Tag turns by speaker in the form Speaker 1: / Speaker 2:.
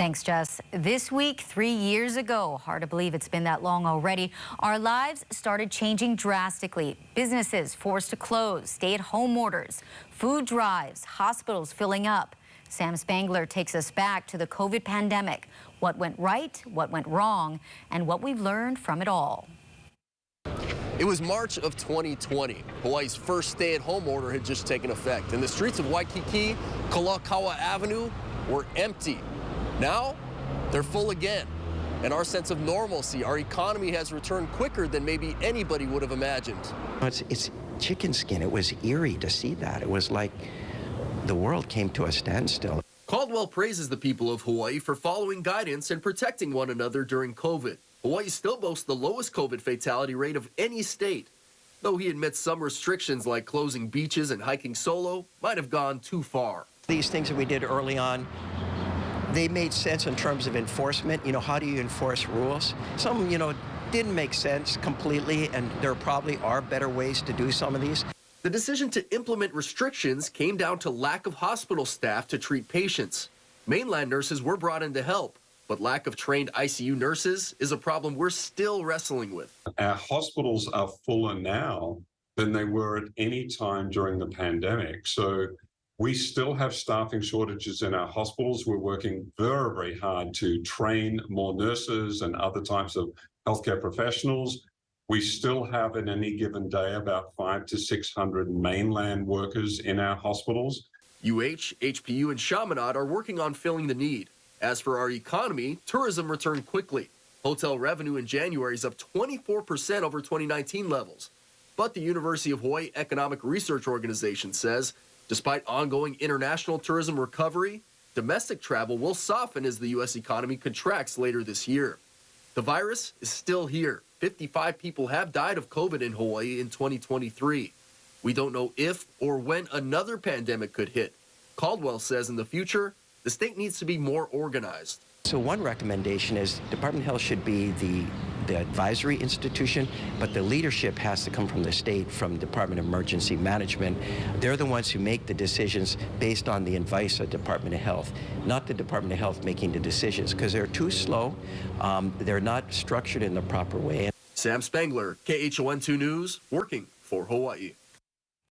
Speaker 1: Thanks, Jess. This week, 3 years ago, hard to believe it's been that long already, our lives started changing drastically. Businesses forced to close, stay-at-home orders, food drives, hospitals filling up. Sam Spangler takes us back to the COVID pandemic, what went right, what went wrong, and what we've learned from it all.
Speaker 2: It was March of 2020. Hawaii's first stay-at-home order had just taken effect, and the streets of Waikiki, Kalakaua Avenue were empty. Now, they're full again. And our sense of normalcy, our economy has returned quicker than maybe anybody would have imagined.
Speaker 3: It's chicken skin. It was eerie to see that. It was like the world came to a standstill.
Speaker 2: Caldwell praises the people of Hawaii for following guidance and protecting one another during COVID. Hawaii still boasts the lowest COVID fatality rate of any state, though he admits some restrictions like closing beaches and hiking solo might have gone too far.
Speaker 3: These things that we did early on, they made sense in terms of enforcement. You know, how do you enforce rules? Some, didn't make sense completely, and there probably are better ways to do some of these.
Speaker 2: The decision to implement restrictions came down to lack of hospital staff to treat patients. Mainland nurses were brought in to help, but lack of trained ICU nurses is a problem we're still wrestling with.
Speaker 4: Our hospitals are fuller now than they were at any time during the pandemic. So we still have staffing shortages in our hospitals. We're working very, very hard to train more nurses and other types of healthcare professionals. We still have in any given day about 500 to 600 mainland workers in our hospitals.
Speaker 2: HPU, and Chaminade are working on filling the need. As for our economy, tourism returned quickly. Hotel revenue in January is up 24% over 2019 levels. But the University of Hawaii Economic Research Organization says, despite ongoing international tourism recovery, domestic travel will soften as the U.S. economy contracts later this year. The virus is still here. 55 people have died of COVID in Hawaii in 2023. We don't know if or when another pandemic could hit. Caldwell says in the future, the state needs to be more organized.
Speaker 3: So one recommendation is Department of Health should be the advisory institution, but the leadership has to come from the state, from Department of Emergency Management. They're the ones who make the decisions based on the advice of Department of Health, not the Department of Health making the decisions, because they're too slow. They're not structured in the proper way.
Speaker 2: Sam Spangler, KHON2 News, working for Hawaii.